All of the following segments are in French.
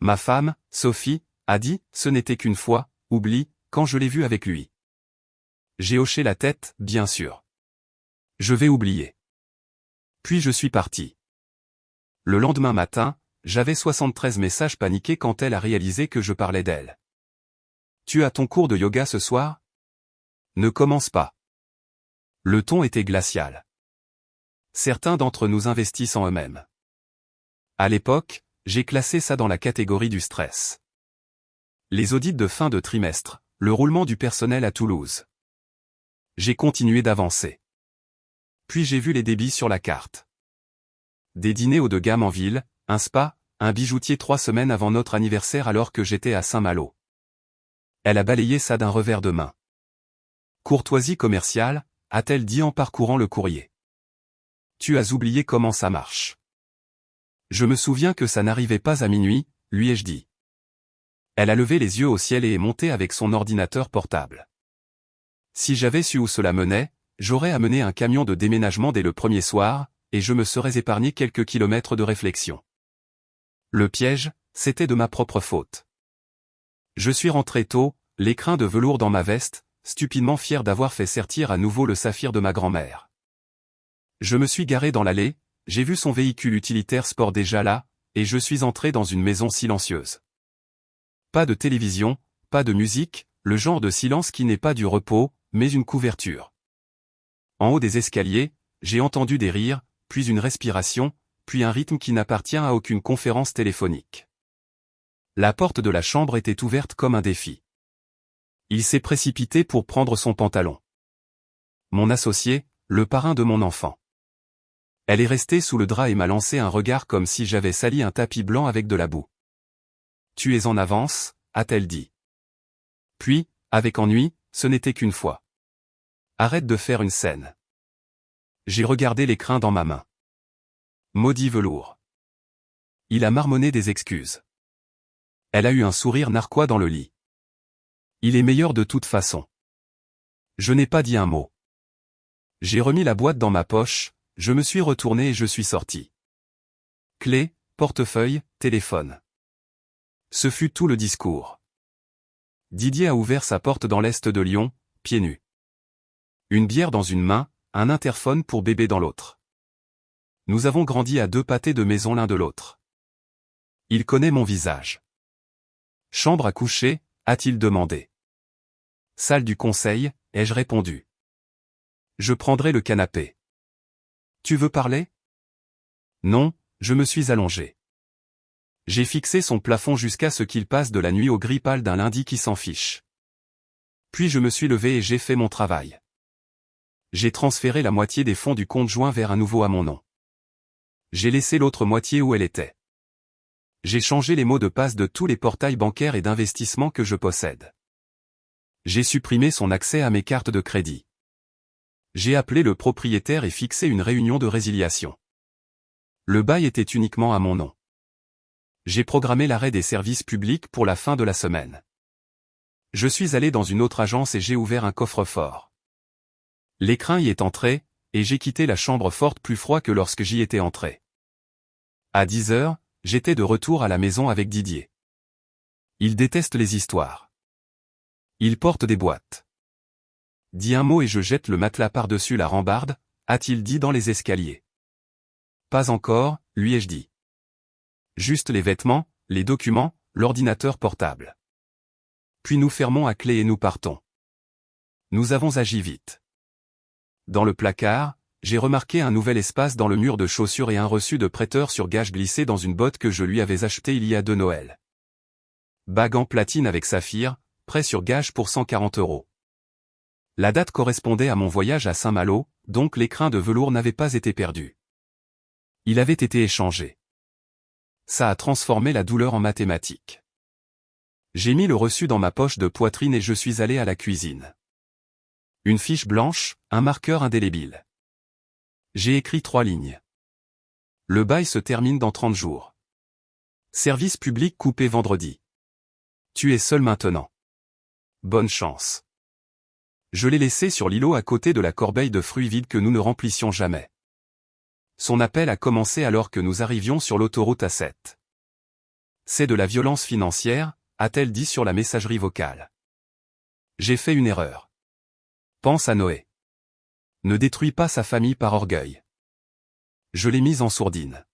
Ma femme, Sophie, a dit, ce n'était qu'une fois, oublie, quand je l'ai vu avec lui. J'ai hoché la tête, bien sûr. Je vais oublier. Puis je suis parti. Le lendemain matin, j'avais 73 messages paniqués quand elle a réalisé que je parlais d'elle. Tu as ton cours de yoga ce soir? Ne commence pas. Le ton était glacial. Certains d'entre nous investissent en eux-mêmes. À l'époque, j'ai classé ça dans la catégorie du stress. Les audits de fin de trimestre, le roulement du personnel à Toulouse. J'ai continué d'avancer. Puis j'ai vu les débits sur la carte. Des dîners haut de gamme en ville, un spa, un bijoutier 3 semaines avant notre anniversaire alors que j'étais à Saint-Malo. Elle a balayé ça d'un revers de main. Courtoisie commerciale, a-t-elle dit en parcourant le courrier. Tu as oublié comment ça marche. Je me souviens que ça n'arrivait pas à minuit, lui ai-je dit. Elle a levé les yeux au ciel et est montée avec son ordinateur portable. Si j'avais su où cela menait, j'aurais amené un camion de déménagement dès le premier soir, et je me serais épargné quelques kilomètres de réflexion. Le piège, c'était de ma propre faute. Je suis rentré tôt, l'écrin de velours dans ma veste, stupidement fier d'avoir fait sertir à nouveau le saphir de ma grand-mère. Je me suis garé dans l'allée, j'ai vu son véhicule utilitaire sport déjà là, et je suis entré dans une maison silencieuse. Pas de télévision, pas de musique, le genre de silence qui n'est pas du repos, mais une couverture. En haut des escaliers, j'ai entendu des rires, puis une respiration, puis un rythme qui n'appartient à aucune conférence téléphonique. La porte de la chambre était ouverte comme un défi. Il s'est précipité pour prendre son pantalon. Mon associé, le parrain de mon enfant. Elle est restée sous le drap et m'a lancé un regard comme si j'avais sali un tapis blanc avec de la boue. Tu es en avance, a-t-elle dit. Puis, avec ennui, ce n'était qu'une fois. Arrête de faire une scène. J'ai regardé l'écrin dans ma main. Maudit velours. Il a marmonné des excuses. Elle a eu un sourire narquois dans le lit. Il est meilleur de toute façon. Je n'ai pas dit un mot. J'ai remis la boîte dans ma poche, je me suis retourné et je suis sorti. Clé, portefeuille, téléphone. Ce fut tout le discours. Didier a ouvert sa porte dans l'est de Lyon, pieds nus. Une bière dans une main, un interphone pour bébé dans l'autre. Nous avons grandi à 2 pâtés de maison l'un de l'autre. Il connaît mon visage. Chambre à coucher, a-t-il demandé. Salle du conseil, ai-je répondu. Je prendrai le canapé. Tu veux parler? Non, je me suis allongé. J'ai fixé son plafond jusqu'à ce qu'il passe de la nuit au gris pâle d'un lundi qui s'en fiche. Puis je me suis levé et j'ai fait mon travail. J'ai transféré la moitié des fonds du compte joint vers un nouveau à mon nom. J'ai laissé l'autre moitié où elle était. J'ai changé les mots de passe de tous les portails bancaires et d'investissement que je possède. J'ai supprimé son accès à mes cartes de crédit. J'ai appelé le propriétaire et fixé une réunion de résiliation. Le bail était uniquement à mon nom. J'ai programmé l'arrêt des services publics pour la fin de la semaine. Je suis allé dans une autre agence et j'ai ouvert un coffre-fort. L'écrin y est entré, et j'ai quitté la chambre forte plus froid que lorsque j'y étais entré. À 10 heures, j'étais de retour à la maison avec Didier. Il déteste les histoires. Il porte des boîtes. Dis un mot et je jette le matelas par-dessus la rambarde, a-t-il dit dans les escaliers. Pas encore, lui ai-je dit. Juste les vêtements, les documents, l'ordinateur portable. Puis nous fermons à clé et nous partons. Nous avons agi vite. Dans le placard, j'ai remarqué un nouvel espace dans le mur de chaussures et un reçu de prêteur sur gage glissé dans une botte que je lui avais achetée il y a 2 Noëls. Bague en platine avec saphir, prêt sur gage pour 140 €. La date correspondait à mon voyage à Saint-Malo, donc l'écrin de velours n'avait pas été perdu. Il avait été échangé. Ça a transformé la douleur en mathématiques. J'ai mis le reçu dans ma poche de poitrine et je suis allé à la cuisine. Une fiche blanche, un marqueur indélébile. J'ai écrit 3 lignes. Le bail se termine dans 30 jours. Service public coupé vendredi. Tu es seul maintenant. Bonne chance. Je l'ai laissé sur l'îlot à côté de la corbeille de fruits vides que nous ne remplissions jamais. Son appel a commencé alors que nous arrivions sur l'autoroute A7. C'est de la violence financière, a-t-elle dit sur la messagerie vocale. J'ai fait une erreur. Pense à Noé. Ne détruis pas sa famille par orgueil. Je l'ai mise en sourdine.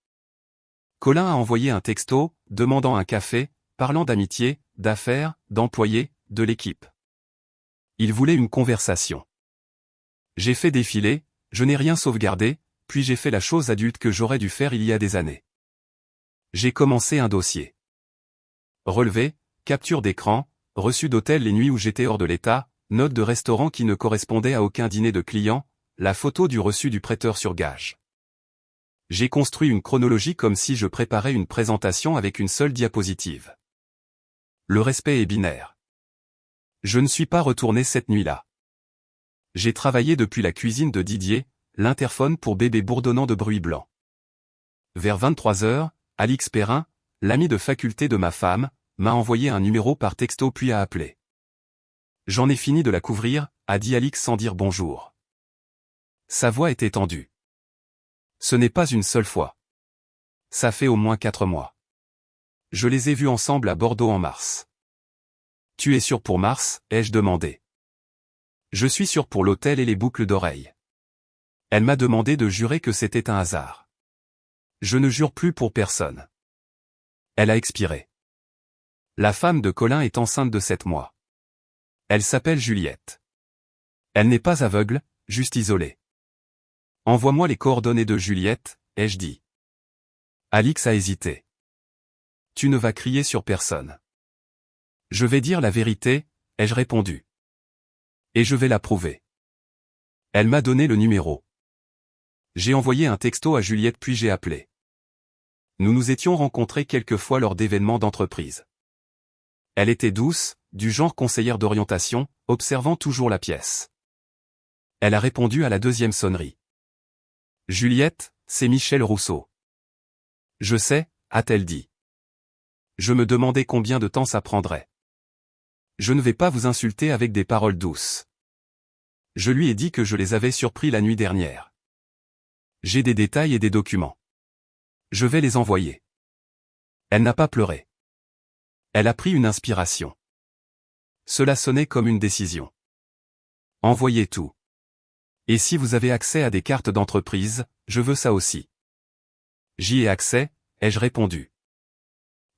Colin a envoyé un texto, demandant un café, parlant d'amitié, d'affaires, d'employés, de l'équipe. Il voulait une conversation. J'ai fait défiler, je n'ai rien sauvegardé, puis j'ai fait la chose adulte que j'aurais dû faire il y a des années. J'ai commencé un dossier. Relevé, capture d'écran, reçu d'hôtel les nuits où j'étais hors de l'état, note de restaurant qui ne correspondait à aucun dîner de client, la photo du reçu du prêteur sur gage. J'ai construit une chronologie comme si je préparais une présentation avec une seule diapositive. Le respect est binaire. Je ne suis pas retourné cette nuit-là. J'ai travaillé depuis la cuisine de Didier, l'interphone pour bébé bourdonnant de bruit blanc. Vers 23h, Alix Perrin, l'ami de faculté de ma femme, m'a envoyé un numéro par texto puis a appelé. J'en ai fini de la couvrir, a dit Alix sans dire bonjour. Sa voix était tendue. Ce n'est pas une seule fois. Ça fait au moins 4 mois. Je les ai vus ensemble à Bordeaux en mars. Tu es sûr pour mars, ai-je demandé. Je suis sûr pour l'hôtel et les boucles d'oreilles. Elle m'a demandé de jurer que c'était un hasard. Je ne jure plus pour personne. Elle a expiré. La femme de Colin est enceinte de 7 mois. Elle s'appelle Juliette. Elle n'est pas aveugle, juste isolée. Envoie-moi les coordonnées de Juliette, ai-je dit. Alix a hésité. Tu ne vas crier sur personne. Je vais dire la vérité, ai-je répondu. Et je vais la prouver. Elle m'a donné le numéro. J'ai envoyé un texto à Juliette puis j'ai appelé. Nous nous étions rencontrés quelques fois lors d'événements d'entreprise. Elle était douce, du genre conseillère d'orientation, observant toujours la pièce. Elle a répondu à la deuxième sonnerie. Juliette, c'est Michel Rousseau. Je sais, a-t-elle dit. Je me demandais combien de temps ça prendrait. Je ne vais pas vous insulter avec des paroles douces. Je lui ai dit que je les avais surpris la nuit dernière. J'ai des détails et des documents. Je vais les envoyer. Elle n'a pas pleuré. Elle a pris une inspiration. Cela sonnait comme une décision. Envoyez tout. Et si vous avez accès à des cartes d'entreprise, je veux ça aussi. J'y ai accès, ai-je répondu.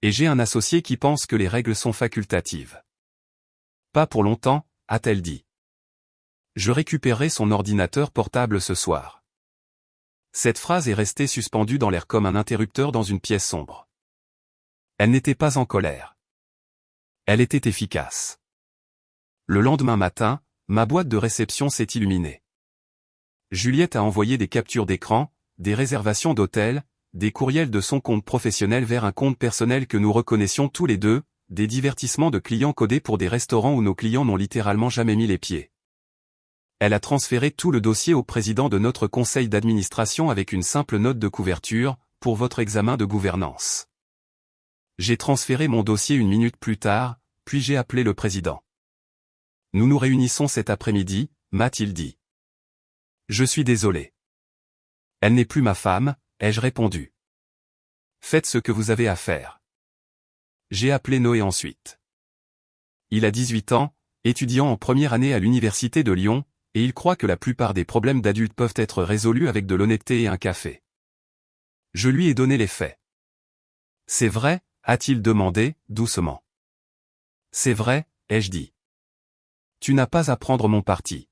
Et j'ai un associé qui pense que les règles sont facultatives. Pas pour longtemps, a-t-elle dit. Je récupérerai son ordinateur portable ce soir. Cette phrase est restée suspendue dans l'air comme un interrupteur dans une pièce sombre. Elle n'était pas en colère. Elle était efficace. Le lendemain matin, ma boîte de réception s'est illuminée. Juliette a envoyé des captures d'écran, des réservations d'hôtel, des courriels de son compte professionnel vers un compte personnel que nous reconnaissions tous les deux, des divertissements de clients codés pour des restaurants où nos clients n'ont littéralement jamais mis les pieds. Elle a transféré tout le dossier au président de notre conseil d'administration avec une simple note de couverture, pour votre examen de gouvernance. J'ai transféré mon dossier 1 minute plus tard, puis j'ai appelé le président. Nous nous réunissons cet après-midi, m'a-t-il dit. Je suis désolé. Elle n'est plus ma femme, ai-je répondu. Faites ce que vous avez à faire. J'ai appelé Noé ensuite. Il a 18 ans, étudiant en première année à l'université de Lyon, et il croit que la plupart des problèmes d'adultes peuvent être résolus avec de l'honnêteté et un café. Je lui ai donné les faits. C'est vrai, a-t-il demandé, doucement. C'est vrai, ai-je dit. Tu n'as pas à prendre mon parti.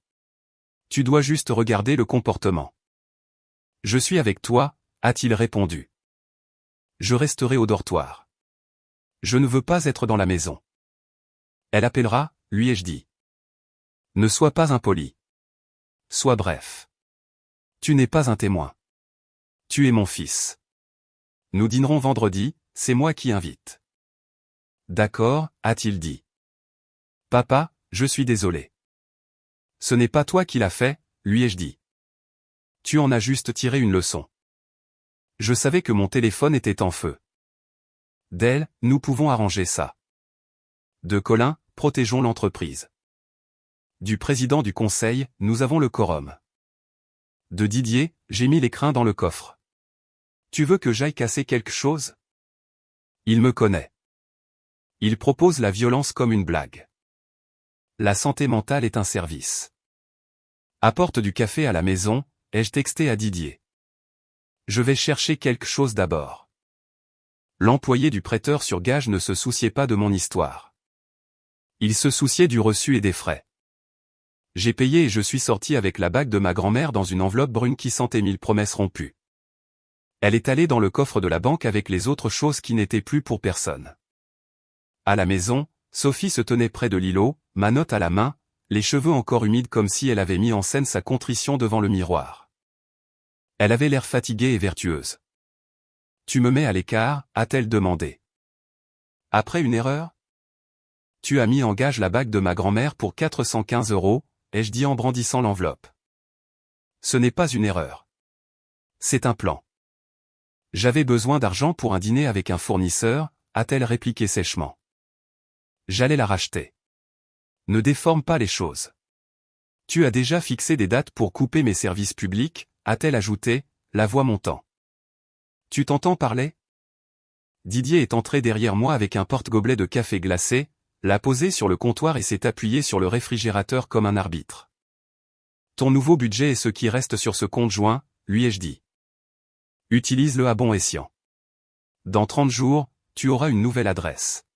Tu dois juste regarder le comportement. Je suis avec toi, a-t-il répondu. Je resterai au dortoir. Je ne veux pas être dans la maison. Elle appellera, lui ai-je dit. Ne sois pas impoli. Sois bref. Tu n'es pas un témoin. Tu es mon fils. Nous dînerons vendredi, c'est moi qui invite. D'accord, a-t-il dit. Papa, je suis désolé. Ce n'est pas toi qui l'as fait, lui ai-je dit. Tu en as juste tiré une leçon. Je savais que mon téléphone était en feu. D'elle, nous pouvons arranger ça. De Colin, protégeons l'entreprise. Du président du conseil, nous avons le quorum. De Didier, j'ai mis les crins dans le coffre. Tu veux que j'aille casser quelque chose? Il me connaît. Il propose la violence comme une blague. La santé mentale est un service. Apporte du café à la maison, ai-je texté à Didier. Je vais chercher quelque chose d'abord. L'employé du prêteur sur gage ne se souciait pas de mon histoire. Il se souciait du reçu et des frais. J'ai payé et je suis sorti avec la bague de ma grand-mère dans une enveloppe brune qui sentait 1000 promesses rompues. Elle est allée dans le coffre de la banque avec les autres choses qui n'étaient plus pour personne. À la maison, Sophie se tenait près de l'îlot, ma note à la main, les cheveux encore humides comme si elle avait mis en scène sa contrition devant le miroir. Elle avait l'air fatiguée et vertueuse. « Tu me mets à l'écart ?» a-t-elle demandé. « Après une erreur ? Tu as mis en gage la bague de ma grand-mère pour 415 €, ai-je dit en brandissant l'enveloppe. Ce n'est pas une erreur. C'est un plan. J'avais besoin d'argent pour un dîner avec un fournisseur, a-t-elle répliqué sèchement. J'allais la racheter. Ne déforme pas les choses. Tu as déjà fixé des dates pour couper mes services publics, a-t-elle ajouté, la voix montant. Tu t'entends parler ? Didier est entré derrière moi avec un porte-gobelet de café glacé, l'a posé sur le comptoir et s'est appuyé sur le réfrigérateur comme un arbitre. Ton nouveau budget est ce qui reste sur ce compte joint, lui ai-je dit. Utilise-le à bon escient. Dans 30 jours, tu auras une nouvelle adresse.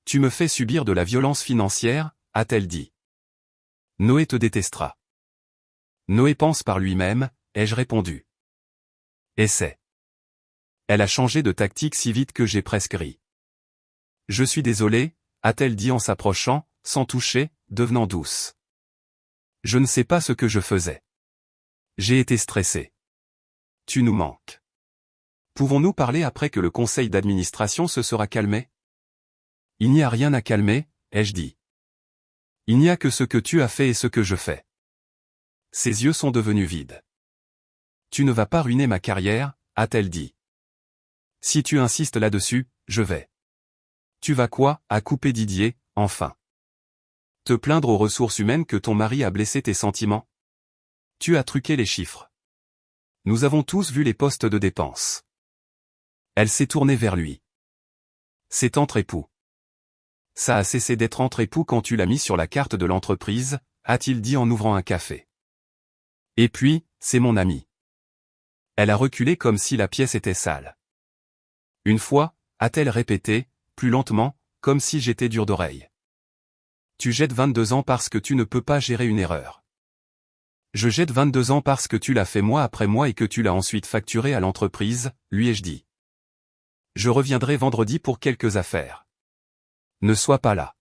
Tu me fais subir de la violence financière, a-t-elle dit. Noé te détestera. Noé pense par lui-même, ai-je répondu. Essaie. Elle a changé de tactique si vite que j'ai presque ri. Je suis désolé, a-t-elle dit en s'approchant, sans toucher, devenant douce. Je ne sais pas ce que je faisais. J'ai été stressé. Tu nous manques. Pouvons-nous parler après que le conseil d'administration se sera calmé ? Il n'y a rien à calmer, ai-je dit. Il n'y a que ce que tu as fait et ce que je fais. Ses yeux sont devenus vides. Tu ne vas pas ruiner ma carrière, a-t-elle dit. Si tu insistes là-dessus, je vais. Tu vas quoi, a coupé Didier, enfin. Te plaindre aux ressources humaines que ton mari a blessé tes sentiments ? Tu as truqué les chiffres. Nous avons tous vu les postes de dépenses. Elle s'est tournée vers lui. C'est entre époux. Ça a cessé d'être entre époux quand tu l'as mis sur la carte de l'entreprise, a-t-il dit en ouvrant un café. Et puis, c'est mon ami. Elle a reculé comme si la pièce était sale. Une fois, a-t-elle répété, plus lentement, comme si j'étais dur d'oreille. Tu jettes 22 ans parce que tu ne peux pas gérer une erreur. Je jette 22 ans parce que tu l'as fait mois après mois et que tu l'as ensuite facturé à l'entreprise, lui ai-je dit. Je reviendrai vendredi pour quelques affaires. Ne sois pas là.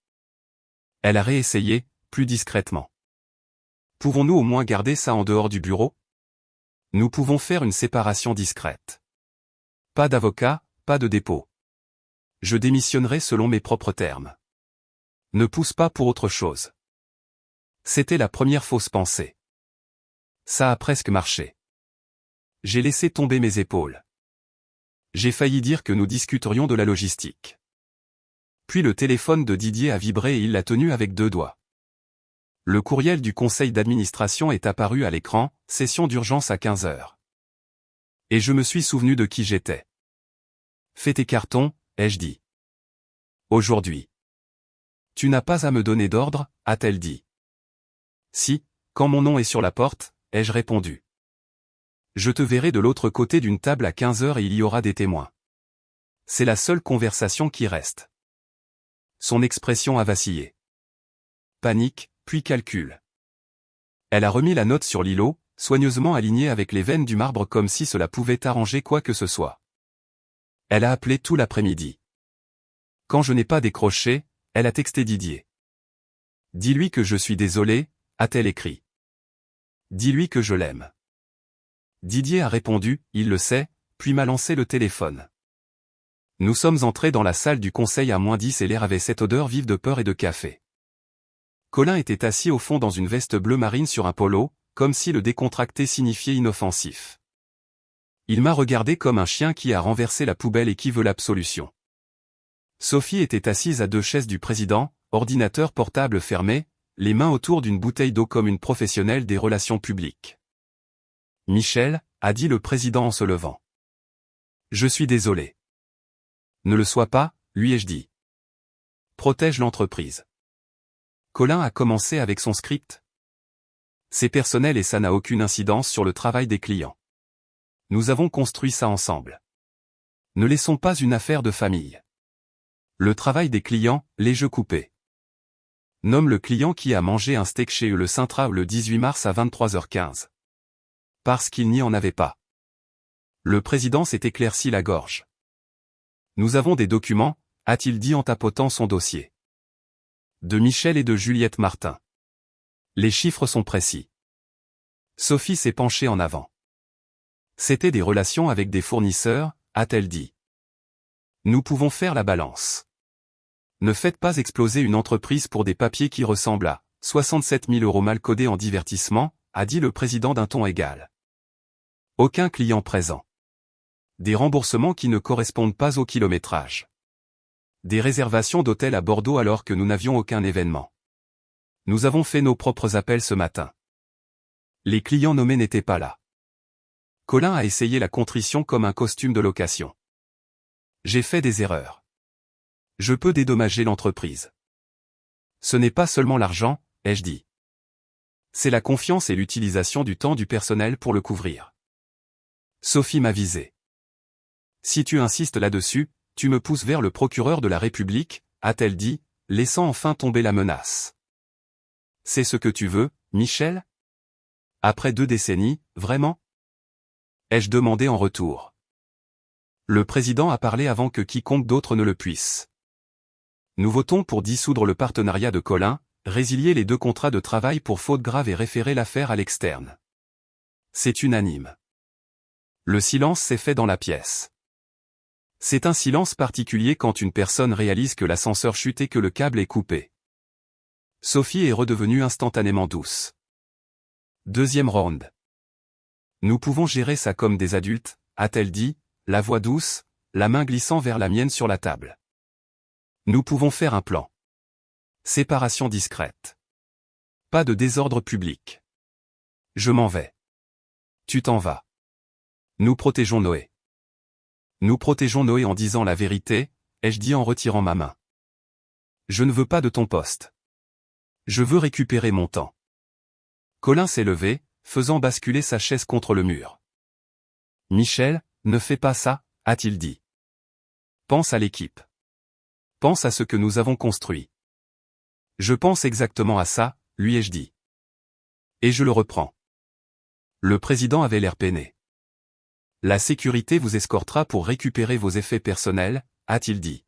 Elle a réessayé, plus discrètement. Pouvons-nous au moins garder ça en dehors du bureau ? Nous pouvons faire une séparation discrète. Pas d'avocat, pas de dépôt. Je démissionnerai selon mes propres termes. Ne pousse pas pour autre chose. C'était la première fausse pensée. Ça a presque marché. J'ai laissé tomber mes épaules. J'ai failli dire que nous discuterions de la logistique. Puis le téléphone de Didier a vibré et il l'a tenu avec 2 doigts. Le courriel du conseil d'administration est apparu à l'écran, session d'urgence à 15 heures. Et je me suis souvenu de qui j'étais. Fais tes cartons, ai-je dit. Aujourd'hui. Tu n'as pas à me donner d'ordre, a-t-elle dit. Si, quand mon nom est sur la porte, ai-je répondu. Je te verrai de l'autre côté d'une table à 15 heures et il y aura des témoins. C'est la seule conversation qui reste. Son expression a vacillé. Panique, puis calcul. Elle a remis la note sur l'îlot, soigneusement alignée avec les veines du marbre comme si cela pouvait arranger quoi que ce soit. Elle a appelé tout l'après-midi. Quand je n'ai pas décroché, elle a texté Didier. Dis-lui que je suis désolé, a-t-elle écrit. Dis-lui que je l'aime. Didier a répondu, il le sait, puis m'a lancé le téléphone. Nous sommes entrés dans la salle du conseil à -10 et l'air avait cette odeur vive de peur et de café. Colin était assis au fond dans une veste bleu marine sur un polo, comme si le décontracté signifiait inoffensif. Il m'a regardé comme un chien qui a renversé la poubelle et qui veut l'absolution. Sophie était assise à 2 chaises du président, ordinateur portable fermé, les mains autour d'une bouteille d'eau comme une professionnelle des relations publiques. Michel, a dit le président en se levant. Je suis désolé. Ne le sois pas, lui ai-je dit. Protège l'entreprise. Colin a commencé avec son script. C'est personnel et ça n'a aucune incidence sur le travail des clients. Nous avons construit ça ensemble. Ne laissons pas une affaire de famille. Le travail des clients, les jeux coupés. Nomme le client qui a mangé un steak chez eux le Sintra le 18 mars à 23h15. Parce qu'il n'y en avait pas. Le président s'est éclairci la gorge. Nous avons des documents, a-t-il dit en tapotant son dossier. De Michel et de Juliette Martin. Les chiffres sont précis. Sophie s'est penchée en avant. C'était des relations avec des fournisseurs, a-t-elle dit. Nous pouvons faire la balance. Ne faites pas exploser une entreprise pour des papiers qui ressemblent à 67 000 € mal codés en divertissement, a dit le président d'un ton égal. Aucun client présent. Des remboursements qui ne correspondent pas au kilométrage. Des réservations d'hôtels à Bordeaux alors que nous n'avions aucun événement. Nous avons fait nos propres appels ce matin. Les clients nommés n'étaient pas là. Colin a essayé la contrition comme un costume de location. J'ai fait des erreurs. Je peux dédommager l'entreprise. Ce n'est pas seulement l'argent, ai-je dit. C'est la confiance et l'utilisation du temps du personnel pour le couvrir. Sophie m'a visé. Si tu insistes là-dessus, tu me pousses vers le procureur de la République, a-t-elle dit, laissant enfin tomber la menace. C'est ce que tu veux, Michel? Après 2 décennies, vraiment? Ai-je demandé en retour. Le président a parlé avant que quiconque d'autre ne le puisse. Nous votons pour dissoudre le partenariat de Colin, résilier les 2 contrats de travail pour faute grave et référer l'affaire à l'externe. C'est unanime. Le silence s'est fait dans la pièce. C'est un silence particulier quand une personne réalise que l'ascenseur chute et que le câble est coupé. Sophie est redevenue instantanément douce. Deuxième round. Nous pouvons gérer ça comme des adultes, a-t-elle dit, la voix douce, la main glissant vers la mienne sur la table. Nous pouvons faire un plan. Séparation discrète. Pas de désordre public. Je m'en vais. Tu t'en vas. Nous protégeons Noé. Nous protégeons Noé en disant la vérité, ai-je dit en retirant ma main. Je ne veux pas de ton poste. Je veux récupérer mon temps. Colin s'est levé, faisant basculer sa chaise contre le mur. Michel, ne fais pas ça, a-t-il dit. Pense à l'équipe. Pense à ce que nous avons construit. Je pense exactement à ça, lui ai-je dit. Et je le reprends. Le président avait l'air peiné. La sécurité vous escortera pour récupérer vos effets personnels, a-t-il dit.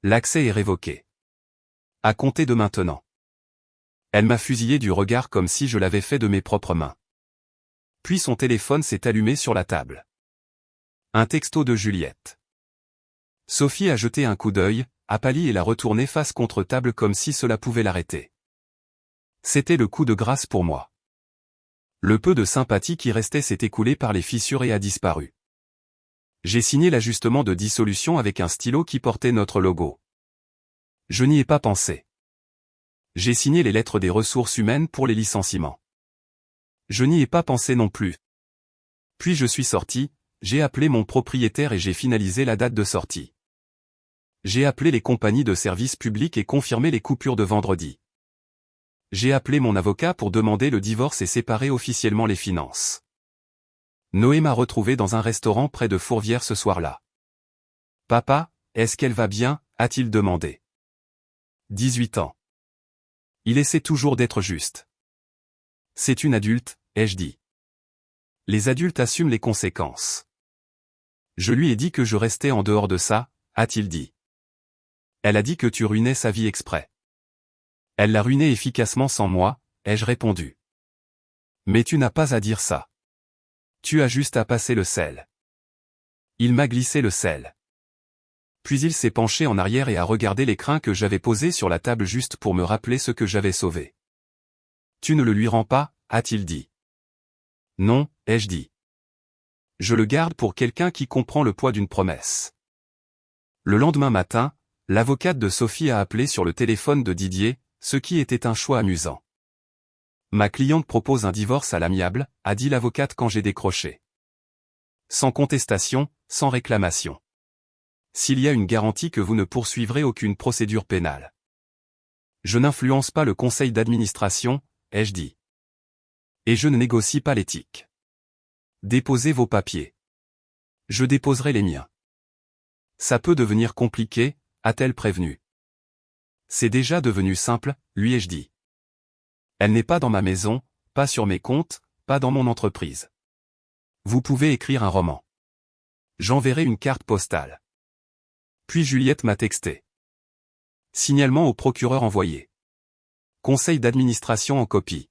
L'accès est révoqué. À compter de maintenant. Elle m'a fusillé du regard comme si je l'avais fait de mes propres mains. Puis son téléphone s'est allumé sur la table. Un texto de Juliette. Sophie a jeté un coup d'œil, a pâli et l'a retourné face contre table comme si cela pouvait l'arrêter. C'était le coup de grâce pour moi. Le peu de sympathie qui restait s'est écoulé par les fissures et a disparu. J'ai signé l'ajustement de dissolution avec un stylo qui portait notre logo. Je n'y ai pas pensé. J'ai signé les lettres des ressources humaines pour les licenciements. Je n'y ai pas pensé non plus. Puis je suis sorti, j'ai appelé mon propriétaire et j'ai finalisé la date de sortie. J'ai appelé les compagnies de services publics et confirmé les coupures de vendredi. J'ai appelé mon avocat pour demander le divorce et séparer officiellement les finances. Noé m'a retrouvé dans un restaurant près de Fourvière ce soir-là. Papa, est-ce qu'elle va bien, a-t-il demandé. 18 ans. Il essaie toujours d'être juste. C'est une adulte, ai-je dit. Les adultes assument les conséquences. Je lui ai dit que je restais en dehors de ça, a-t-il dit. Elle a dit que tu ruinais sa vie exprès. Elle l'a ruinée efficacement sans moi, ai-je répondu. Mais tu n'as pas à dire ça. Tu as juste à passer le sel. Il m'a glissé le sel. Puis il s'est penché en arrière et a regardé l'écrin que j'avais posé sur la table juste pour me rappeler ce que j'avais sauvé. Tu ne le lui rends pas, a-t-il dit. Non, ai-je dit. Je le garde pour quelqu'un qui comprend le poids d'une promesse. Le lendemain matin, l'avocate de Sophie a appelé sur le téléphone de Didier, ce qui était un choix amusant. Ma cliente propose un divorce à l'amiable, a dit l'avocate quand j'ai décroché. Sans contestation, sans réclamation. s'il y a une garantie que vous ne poursuivrez aucune procédure pénale. Je n'influence pas le conseil d'administration, ai-je dit. Et je ne négocie pas l'éthique. Déposez vos papiers. Je déposerai les miens. Ça peut devenir compliqué, a-t-elle prévenu. C'est déjà devenu simple, lui ai-je dit. Elle n'est pas dans ma maison, pas sur mes comptes, pas dans mon entreprise. Vous pouvez écrire un roman. J'enverrai une carte postale. Puis Juliette m'a texté. Signalement au procureur envoyé. Conseil d'administration en copie.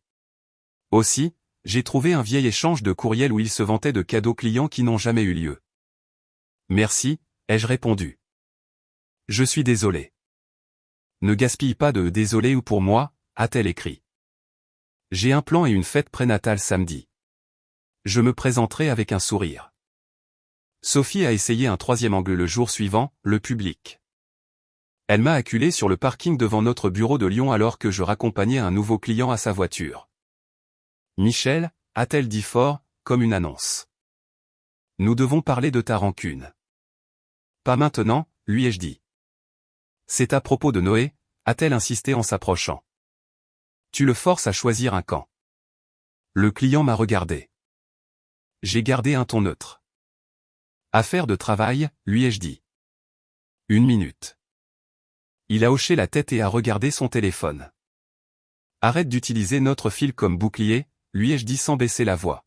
Aussi, j'ai trouvé un vieil échange de courriel où il se vantait de cadeaux clients qui n'ont jamais eu lieu. Merci, ai-je répondu. Je suis désolé. Ne gaspille pas de désolé ou pour moi, a-t-elle écrit. J'ai un plan et une fête prénatale samedi. Je me présenterai avec un sourire. Sophie a essayé un troisième angle le jour suivant, le public. Elle m'a acculé sur le parking devant notre bureau de Lyon alors que je raccompagnais un nouveau client à sa voiture. Michel, a-t-elle dit fort, comme une annonce. Nous devons parler de ta rancune. Pas maintenant, lui ai-je dit. C'est à propos de Noé, a-t-elle insisté en s'approchant. Tu le forces à choisir un camp. Le client m'a regardé. J'ai gardé un ton neutre. Affaire de travail, lui ai-je dit. 1 minute. Il a hoché la tête et a regardé son téléphone. Arrête d'utiliser notre fil comme bouclier, lui ai-je dit sans baisser la voix.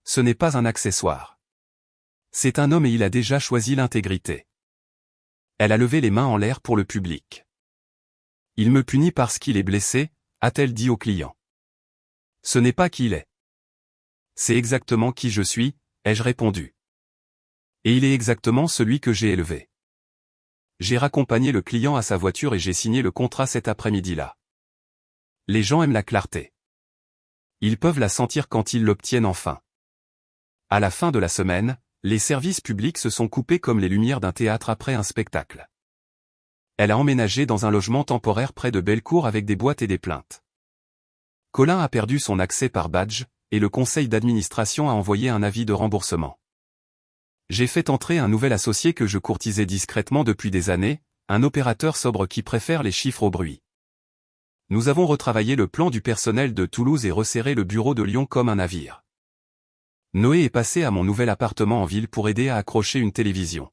Ce n'est pas un accessoire. C'est un homme et il a déjà choisi l'intégrité. Elle a levé les mains en l'air pour le public. Il me punit parce qu'il est blessé, a-t-elle dit au client. Ce n'est pas qui il est. C'est exactement qui je suis, ai-je répondu. Et il est exactement celui que j'ai élevé. J'ai raccompagné le client à sa voiture et j'ai signé le contrat cet après-midi-là. Les gens aiment la clarté. Ils peuvent la sentir quand ils l'obtiennent enfin. À la fin de la semaine, les services publics se sont coupés comme les lumières d'un théâtre après un spectacle. Elle a emménagé dans un logement temporaire près de Bellecour avec des boîtes et des plaintes. Colin a perdu son accès par badge, et le conseil d'administration a envoyé un avis de remboursement. J'ai fait entrer un nouvel associé que je courtisais discrètement depuis des années, un opérateur sobre qui préfère les chiffres au bruit. Nous avons retravaillé le plan du personnel de Toulouse et resserré le bureau de Lyon comme un navire. Noé est passé à mon nouvel appartement en ville pour aider à accrocher une télévision.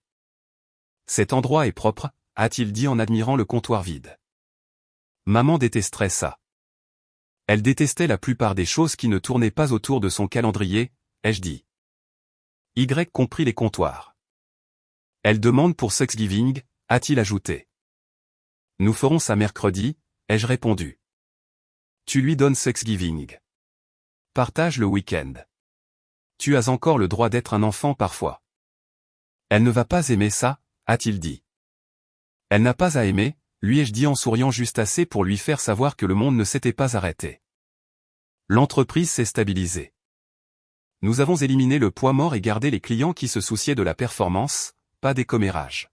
Cet endroit est propre, a-t-il dit en admirant le comptoir vide. Maman détesterait ça. Elle détestait la plupart des choses qui ne tournaient pas autour de son calendrier, ai-je dit. Y compris les comptoirs. Elle demande pour Thanksgiving, a-t-il ajouté. Nous ferons ça mercredi, ai-je répondu. Tu lui donnes Thanksgiving. Partage le week-end. Tu as encore le droit d'être un enfant parfois. Elle ne va pas aimer ça, a-t-il dit. Elle n'a pas à aimer, lui ai-je dit en souriant juste assez pour lui faire savoir que le monde ne s'était pas arrêté. L'entreprise s'est stabilisée. Nous avons éliminé le poids mort et gardé les clients qui se souciaient de la performance, pas des commérages.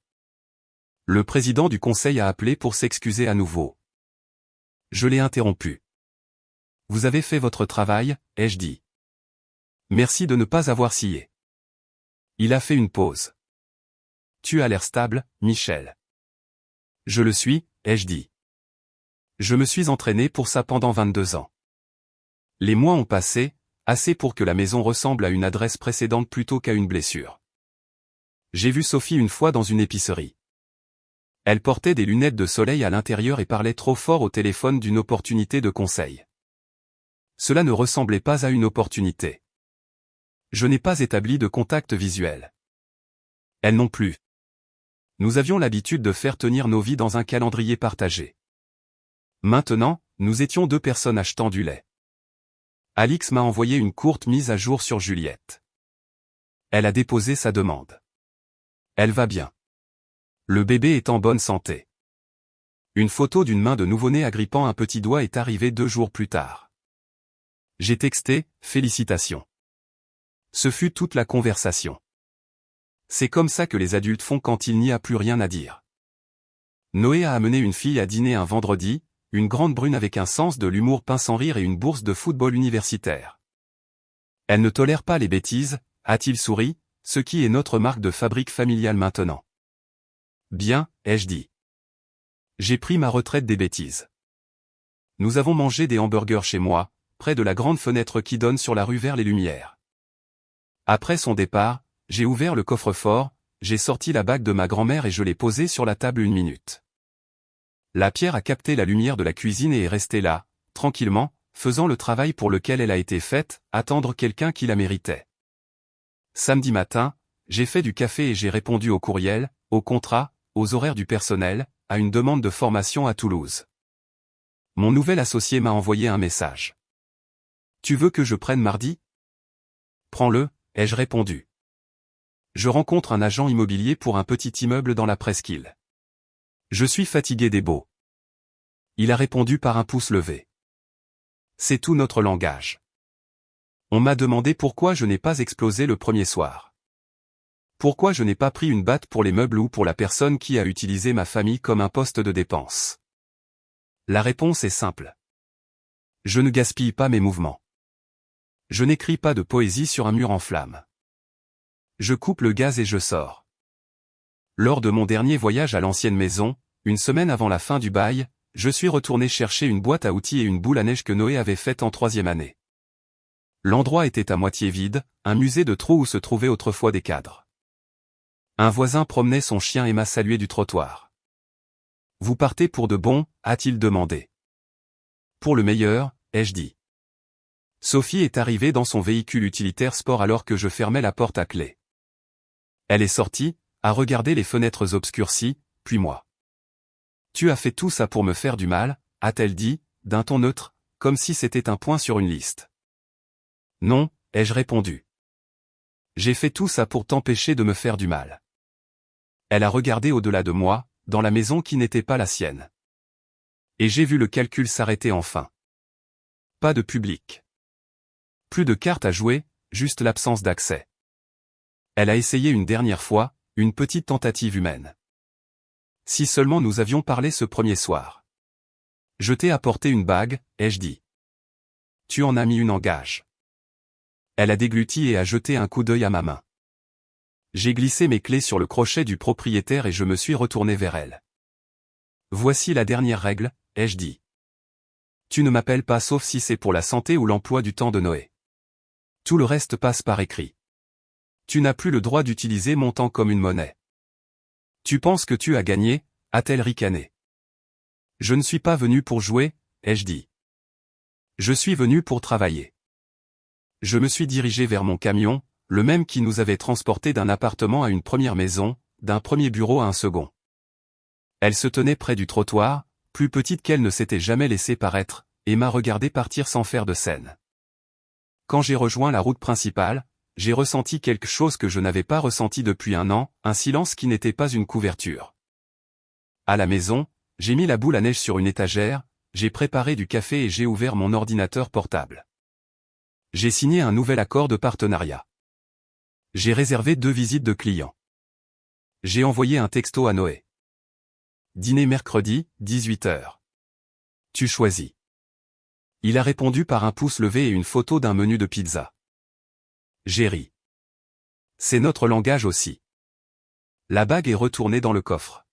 Le président du conseil a appelé pour s'excuser à nouveau. Je l'ai interrompu. Vous avez fait votre travail, ai-je dit. Merci de ne pas avoir scié. Il a fait une pause. Tu as l'air stable, Michel. Je le suis, ai-je dit. Je me suis entraîné pour ça pendant 22 ans. Les mois ont passé, assez pour que la maison ressemble à une adresse précédente plutôt qu'à une blessure. J'ai vu Sophie une fois dans une épicerie. Elle portait des lunettes de soleil à l'intérieur et parlait trop fort au téléphone d'une opportunité de conseil. Cela ne ressemblait pas à une opportunité. Je n'ai pas établi de contact visuel. Elle non plus. Nous avions l'habitude de faire tenir nos vies dans un calendrier partagé. Maintenant, nous étions 2 personnes achetant du lait. Alix m'a envoyé une courte mise à jour sur Juliette. Elle a déposé sa demande. Elle va bien. Le bébé est en bonne santé. Une photo d'une main de nouveau-né agrippant un petit doigt est arrivée 2 jours plus tard. J'ai texté « Félicitations ». Ce fut toute la conversation. C'est comme ça que les adultes font quand il n'y a plus rien à dire. Noé a amené une fille à dîner un vendredi, une grande brune avec un sens de l'humour peint sans rire et une bourse de football universitaire. Elle ne tolère pas les bêtises, a-t-il souri, ce qui est notre marque de fabrique familiale maintenant. Bien, ai-je dit. J'ai pris ma retraite des bêtises. Nous avons mangé des hamburgers chez moi, près de la grande fenêtre qui donne sur la rue vers les Lumières. Après son départ, j'ai ouvert le coffre-fort, j'ai sorti la bague de ma grand-mère et je l'ai posée sur la table 1 minute. La pierre a capté la lumière de la cuisine et est restée là, tranquillement, faisant le travail pour lequel elle a été faite, attendre quelqu'un qui la méritait. Samedi matin, j'ai fait du café et j'ai répondu au courriel, au contrat, aux horaires du personnel, à une demande de formation à Toulouse. Mon nouvel associé m'a envoyé un message. Tu veux que je prenne mardi? Prends-le, ai-je répondu. Je rencontre un agent immobilier pour un petit immeuble dans la presqu'île. Je suis fatigué des beaux. Il a répondu par un pouce levé. C'est tout notre langage. On m'a demandé pourquoi je n'ai pas explosé le premier soir. Pourquoi je n'ai pas pris une batte pour les meubles ou pour la personne qui a utilisé ma famille comme un poste de dépense. La réponse est simple. Je ne gaspille pas mes mouvements. Je n'écris pas de poésie sur un mur en flammes. Je coupe le gaz et je sors. Lors de mon dernier voyage à l'ancienne maison, une semaine avant la fin du bail, je suis retourné chercher une boîte à outils et une boule à neige que Noé avait faite en 3e année. L'endroit était à moitié vide, un musée de trous où se trouvaient autrefois des cadres. Un voisin promenait son chien et m'a salué du trottoir. « Vous partez pour de bon ?» a-t-il demandé. « Pour le meilleur », ai-je dit. Sophie est arrivée dans son véhicule utilitaire sport alors que je fermais la porte à clé. Elle est sortie, a regardé les fenêtres obscurcies, puis moi. « Tu as fait tout ça pour me faire du mal ?» a-t-elle dit, d'un ton neutre, comme si c'était un point sur une liste. « Non », ai-je répondu. « J'ai fait tout ça pour t'empêcher de me faire du mal. » Elle a regardé au-delà de moi, dans la maison qui n'était pas la sienne. Et j'ai vu le calcul s'arrêter enfin. Pas de public. Plus de cartes à jouer, juste l'absence d'accès. Elle a essayé une dernière fois, une petite tentative humaine. Si seulement nous avions parlé ce premier soir. Je t'ai apporté une bague, ai-je dit. Tu en as mis une en gage. Elle a dégluti et a jeté un coup d'œil à ma main. J'ai glissé mes clés sur le crochet du propriétaire et je me suis retourné vers elle. Voici la dernière règle, ai-je dit. Tu ne m'appelles pas sauf si c'est pour la santé ou l'emploi du temps de Noé. Tout le reste passe par écrit. Tu n'as plus le droit d'utiliser mon temps comme une monnaie. Tu penses que tu as gagné, a-t-elle ricané. Je ne suis pas venu pour jouer, ai-je dit. Je suis venu pour travailler. Je me suis dirigé vers mon camion, le même qui nous avait transportés d'un appartement à une première maison, d'un premier bureau à un second. Elle se tenait près du trottoir, plus petite qu'elle ne s'était jamais laissée paraître, et m'a regardé partir sans faire de scène. Quand j'ai rejoint la route principale, j'ai ressenti quelque chose que je n'avais pas ressenti depuis un an, un silence qui n'était pas une couverture. À la maison, j'ai mis la boule à neige sur une étagère, j'ai préparé du café et j'ai ouvert mon ordinateur portable. J'ai signé un nouvel accord de partenariat. J'ai réservé 2 visites de clients. J'ai envoyé un texto à Noé. Dîner mercredi, 18h. Tu choisis. Il a répondu par un pouce levé et une photo d'un menu de pizza. J'ai ri. C'est notre langage aussi. La bague est retournée dans le coffre.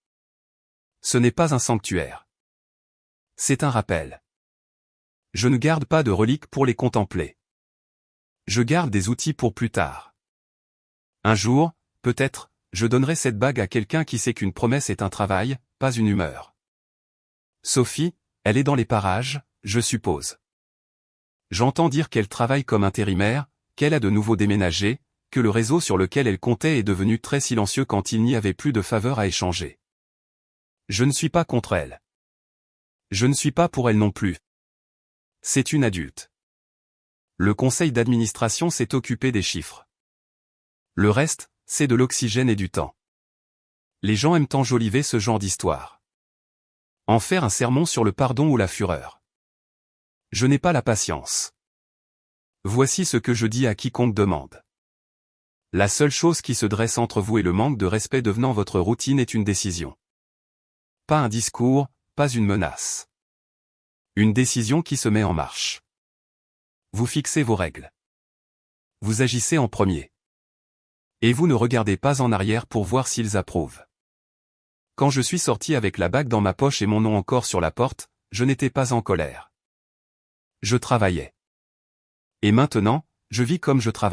Ce n'est pas un sanctuaire. C'est un rappel. Je ne garde pas de reliques pour les contempler. Je garde des outils pour plus tard. Un jour, peut-être, je donnerai cette bague à quelqu'un qui sait qu'une promesse est un travail, pas une humeur. Sophie, elle est dans les parages, je suppose. J'entends dire qu'elle travaille comme intérimaire, qu'elle a de nouveau déménagé, que le réseau sur lequel elle comptait est devenu très silencieux quand il n'y avait plus de faveurs à échanger. Je ne suis pas contre elle. Je ne suis pas pour elle non plus. C'est une adulte. Le conseil d'administration s'est occupé des chiffres. Le reste, c'est de l'oxygène et du temps. Les gens aiment enjoliver ce genre d'histoire. En faire un sermon sur le pardon ou la fureur. Je n'ai pas la patience. Voici ce que je dis à quiconque demande. La seule chose qui se dresse entre vous et le manque de respect devenant votre routine est une décision. Pas un discours, pas une menace. Une décision qui se met en marche. Vous fixez vos règles. Vous agissez en premier. Et vous ne regardez pas en arrière pour voir s'ils approuvent. Quand je suis sorti avec la bague dans ma poche et mon nom encore sur la porte, je n'étais pas en colère. Je travaillais. Et maintenant, je vis comme je travaille.